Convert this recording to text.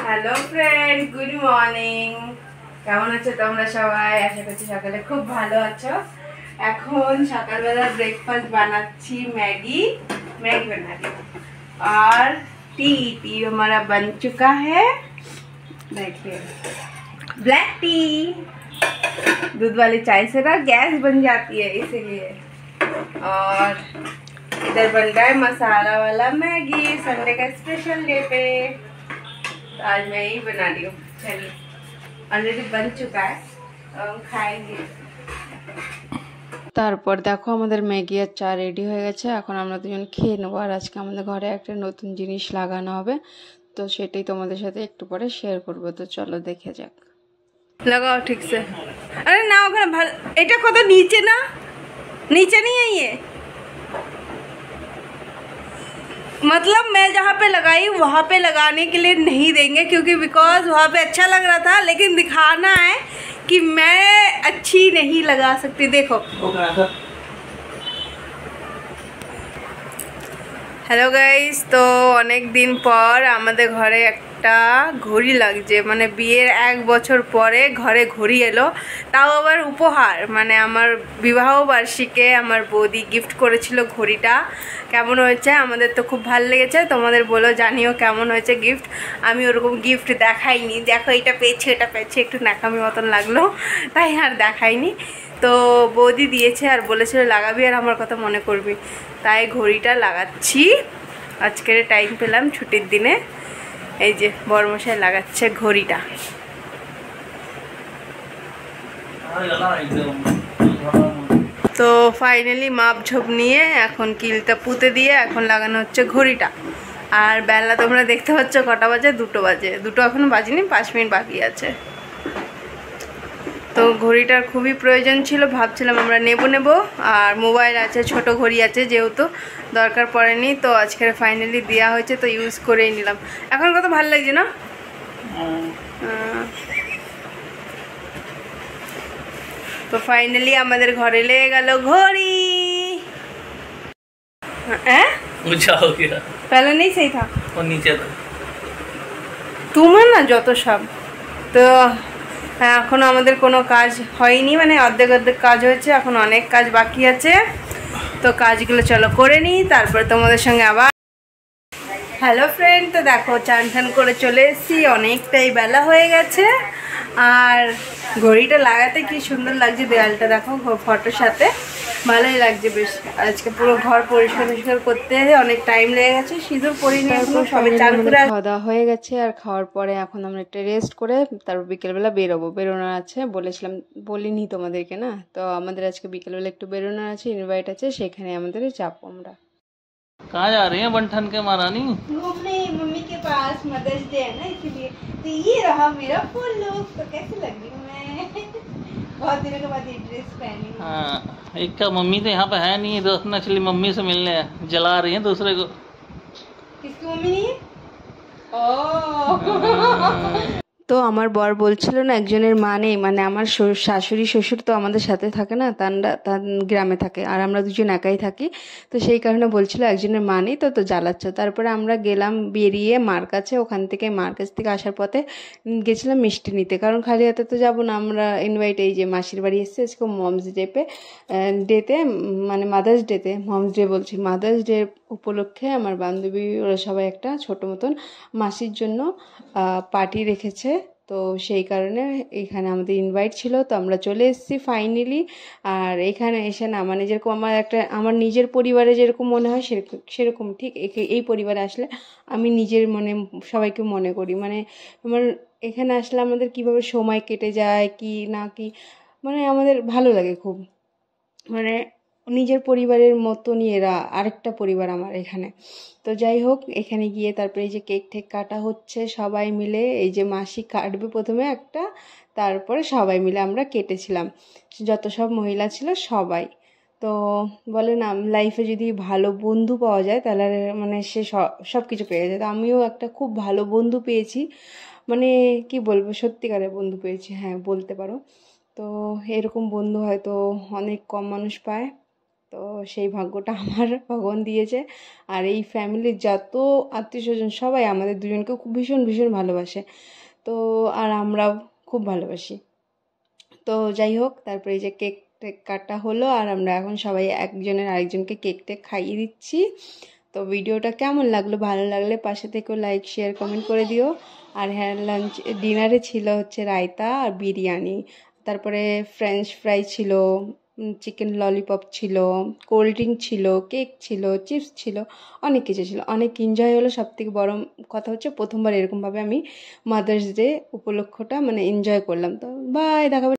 Hello friend, good morning. কেমন আছো তোমরা সবাই? আশা করছি সকালে খুব ভালো আছো। এখন সকালবেলা ব্রেকফাস্ট বানাচ্ছি, ম্যাগি बना रही हूँ और टी हमारा बन चुका है। देखिए ब्लैक टी, दूध वाली चाय से ना गैस बन जाती है इसीलिए। और इधर बन रहा है मसाला वाला मैगी, संडे का स्पेशल डे पे। तो आज मैं यही बना रही हूँ। चलिए, ऑलरेडी बन चुका है, तो हम खाएंगे। তারপর দেখো আমাদের ম্যাগি আর চা রেডি হয়ে গেছে। এখন আমরা দুজন খেয়ে নেবো। আর আজকে আমাদের ঘরে একটা নতুন জিনিস লাগানো হবে, তো সেটাই তোমাদের সাথে একটু পরে শেয়ার করব। তো চলো দেখে যাক। लगाओ ठीक से। अरे ना ওখানে ভালো, এটা কত নিচে না, नीचे नहीं है ये। मतलब मैं जहाँ पे लगाई वहाँ पे लगाने के लिए नहीं देंगे, क्योंकि बिकॉज वहाँ पे अच्छा लग रहा था, लेकिन दिखाना है कि मैं अच्छी नहीं लगा सकती। देखो হ্যালো গাইস, তো অনেক দিন পর আমাদের ঘরে একটা ঘড়ি লাগছে। মানে বিয়ের 1 বছর পরে ঘরে ঘড়ি এলো, তাও আবার উপহার। মানে আমার বিবাহ বার্ষিকে আমার বৌদি গিফট করেছিল ঘড়িটা। কেমন হয়েছে? আমাদের তো খুব ভালো লেগেছে। তোমাদের বলো, জানিও কেমন হয়েছে গিফট। আমি ওরকম গিফট দেখাইনি। দেখো এটা পেয়েছে, এটা পেয়েছে, একটু ন্যাকামি মতন লাগলো, তাই আর দেখাইনি। তো বৌদি দিয়েছে আর বলেছিল লাগাবি আর আমার কথা মনে করবি, তাই ঘড়িটা লাগাচ্ছি। আজকের টাইম পেলাম ছুটির দিনে, এই যে বড়মশাই লাগাচ্ছে ঘড়িটা। তো ফাইনালি মাপ ঝোপ নিয়ে এখন কিলটা পুঁতে দিয়ে এখন লাগানো হচ্ছে ঘড়িটা। আর বেলা তোমরা দেখতে পাচ্ছ কটা বাজে? 2টো বাজে। 2টো এখনো বাজিনি, 5 মিনিট বাকি আছে। তো ঘড়িটার খুবই প্রয়োজন ছিল, ভাবছিলাম আমরা নেব। আর মোবাইল আছে, ছোট ঘড়ি আছে, যেহেতু দরকার পড়েনি। তো আজকে ফাইনালি দেওয়া হয়েছে, তো ইউজ করেই নিলাম। এখন কত ভালো লাগছে না? তো ফাইনালি আমাদের ঘরে লেগে গেল ঘড়ি। হ্যাঁ, ऊंचा हो गया। पहले नहीं सही था, और नीचे था। তোমার না যত সব। তো এখনও আমাদের কোনো কাজ হয়নি, মানে অর্ধেক কাজ হয়েছে, এখন অনেক কাজ বাকি আছে। তো কাজগুলো চলো করে নিই, তারপরে তোমাদের সঙ্গে আবার। হ্যালো ফ্রেন্ড, তো দেখো চান টান করে চলে এসেছি, অনেকটাই বেলা হয়ে গেছে। আর ঘড়িটা লাগাতে কি সুন্দর লাগছে, দেয়ালটা দেখো ফটোর সাথে, ভালোই লাগছে বেশ। আজকে পুরো ঘর পরিষ্কার করতে অনেক টাইম লেগে গেছে। সিঁদুর পরিনি এখনো, সবে চান করে খাওয়া দাওয়া হয়ে গেছে। আর খাওয়ার পরে এখন আমরা একটা রেস্ট করে তারপর বিকেলবেলা বেরোনোর আছে। বলিনি তোমাদেরকে না, তো আমাদের আজকে বিকেলবেলা একটু বেরোনোর আছে, ইনভাইট আছে, সেখানে আমাদের যাবো আমরা। कहाँ जा रही हैं बंठन के महारानी? घूमने मम्मी के पास, मदर्स डे है ना इसलिए। तो ये रहा मेरा फुल लुक। तो कैसे लग रही हूँ मैं? बहुत दिनों के बाद ये ड्रेस पहनी हूँ। हाँ, एक का मम्मी तो यहाँ पे है नहीं, दोस्त ने चली मम्मी से मिलने, जला रही हैं दूसरे को। किसकी मम्मी नहीं है? ओह তো আমার বর বলছিল না একজনের মা নেই, মানে আমার শাশুড়ি শ্বশুর তো আমাদের সাথে থাকে না, তার গ্রামে থাকে আর আমরা দুজন একাই থাকি। তো সেই কারণে বলছিল একজনের মা নেই, তো জ্বালাচ্ছ। তারপরে আমরা গেলাম বেরিয়ে মার কাছে, ওখান থেকে মার কাছ থেকে আসার পথে গেছিলাম মিষ্টি নিতে, কারণ খালি হাতে তো যাবো না আমরা। ইনভাইট, এই যে মাসির বাড়ি এসছে আজকে মমস ডেতে, মানে মাদার্স ডেতে, মমস ডে বলছি, মাদার্স ডে উপলক্ষে আমার বান্ধবী ওরা সবাই একটা ছোটো মতন মাসির জন্য পার্টি রেখেছে। তো সেই কারণে এখানে আমাদের ইনভাইট ছিল, তো আমরা চলে এসেছি ফাইনালি। আর এখানে এসে না, মানে যেরকম আমার নিজের পরিবারে যেরকম মনে হয় সেরকম ঠিক এই পরিবারে আসলে আমি নিজের মনে সবাইকে মনে করি। মানে আমার এখানে আসলে আমাদের কিভাবে সময় কেটে যায় কি না কি, মানে আমাদের ভালো লাগে খুব। মানে নিজের পরিবারের মতনই এরা, আরেকটা পরিবার আমার এখানে। তো যাই হোক, এখানে গিয়ে তারপরে এই যে কেক ঠেক কাটা হচ্ছে সবাই মিলে। এই যে মাসি কাটবে প্রথমে একটা, তারপরে সবাই মিলে আমরা কেটেছিলাম, যত সব মহিলা ছিল সবাই। তো বলে না, লাইফে যদি ভালো বন্ধু পাওয়া যায় তাহলে মানে সে সব কিছু পেয়ে যায়। তো আমিও একটা খুব ভালো বন্ধু পেয়েছি, মানে কি বলবো, সত্যিকারের বন্ধু পেয়েছি, হ্যাঁ বলতে পারো। তো এরকম বন্ধু হয়তো অনেক কম মানুষ পায়। তো সেই ভাগ্যটা আমার ভগবান দিয়েছে। আর এই ফ্যামিলির যত আত্মীয় স্বজন সবাই আমাদের দুজনকে খুব ভীষণ ভীষণ ভালোবাসে। তো আর আমরাও খুব ভালোবাসি। তো যাই হোক, তারপরে এই যে কেক টেক কাটা হলো আর আমরা এখন সবাই একজনের আরেকজনকে কেক টেক খাইয়ে দিচ্ছি। তো ভিডিওটা কেমন লাগলো, ভালো লাগলে পাশে থেকেও লাইক শেয়ার কমেন্ট করে দিও। আর হ্যাঁ, লাঞ্চ ডিনারে ছিল হচ্ছে রায়তা আর বিরিয়ানি, তারপরে ফ্রেঞ্চ ফ্রাই ছিল, চিকেন ললিপপ ছিল, কোল্ড ড্রিঙ্ক ছিল, কেক ছিল, চিপস ছিল, অনেক কিছু ছিল, অনেক এনজয় হলো। সবথেকে বড় কথা হচ্ছে প্রথমবার এরকমভাবে আমি মাদার্স ডে উপলক্ষটা মানে এনজয় করলাম। তো বাই, দেখা